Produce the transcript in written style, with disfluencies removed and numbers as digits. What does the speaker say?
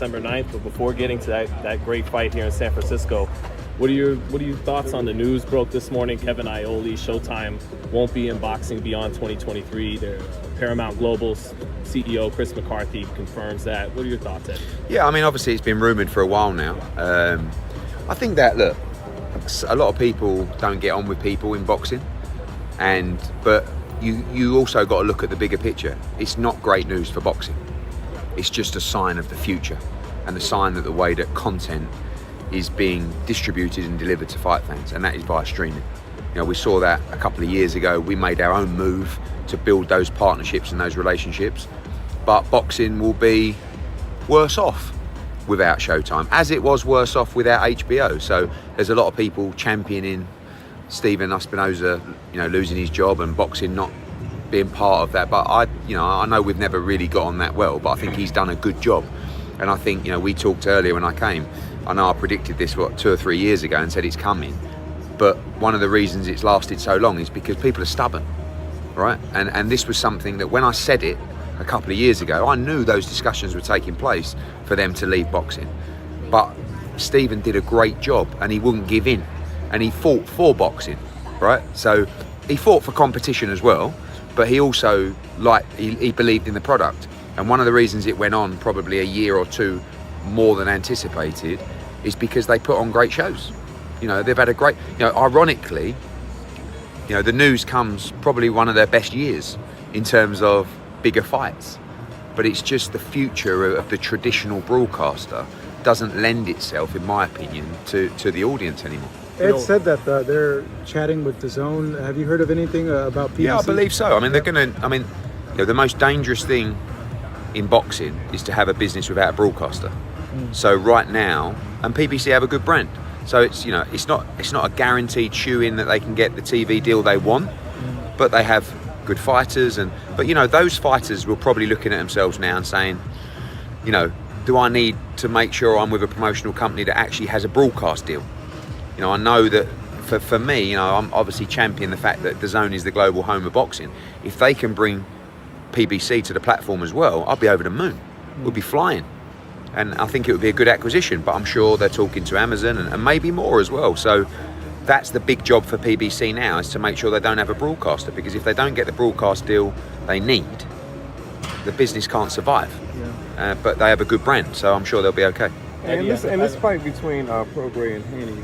December 9th. But before getting to that great fight here in San Francisco, what are your thoughts on the news broke this morning? Kevin Iole, Showtime won't be in boxing beyond 2023. Their Paramount Global's CEO Chris McCarthy confirms that. What are your thoughts, Ed? Yeah, I mean, obviously it's been rumoured for a while now. I think that, look, a lot of people don't get on with people in boxing, but you also got to look at the bigger picture. It's not great news for boxing. It's just a sign of the future, and a sign that the way that content is being distributed and delivered to fight fans, and that is via streaming. You know, we saw that a couple of years ago. We made our own move to build those partnerships and those relationships, but boxing will be worse off without Showtime, as it was worse off without HBO. So there's a lot of people championing Stephen Espinoza, losing his job and boxing not being part of that. But I know we've never really got on that well, but I think he's done a good job. And I think, we talked earlier when I came, I know I predicted this, 2 or 3 years ago and said it's coming. But one of the reasons it's lasted so long is because people are stubborn, right? And this was something that when I said it a couple of years ago, I knew those discussions were taking place for them to leave boxing. But Stephen did a great job and he wouldn't give in. And he fought for boxing, right? So he fought for competition as well, but he also, he believed in the product. And one of the reasons it went on probably a year or two more than anticipated is because they put on great shows. They've had a great, ironically, the news comes probably one of their best years in terms of bigger fights. But it's just the future of the traditional broadcaster doesn't lend itself, in my opinion, to the audience anymore. Ed said that they're chatting with DAZN. Have you heard of anything about PBC? Yeah, I believe so. I mean, the most dangerous thing in boxing is to have a business without a broadcaster. So right now, and PBC have a good brand. So it's not a guaranteed shoe-in that they can get the TV deal they want, but they have good fighters. But those fighters will probably looking at themselves now and saying, do I need to make sure I'm with a promotional company that actually has a broadcast deal? I know that for me, I'm obviously championing the fact that DAZN is the global home of boxing. If they can bring PBC to the platform as well, I'll be over the moon. We'll be flying. And I think it would be a good acquisition, but I'm sure they're talking to Amazon and maybe more as well. So that's the big job for PBC now, is to make sure they don't have a broadcaster, because if they don't get the broadcast deal they need, the business can't survive. But they have a good brand, so I'm sure they'll be okay. And this fight between Prograis and Haney,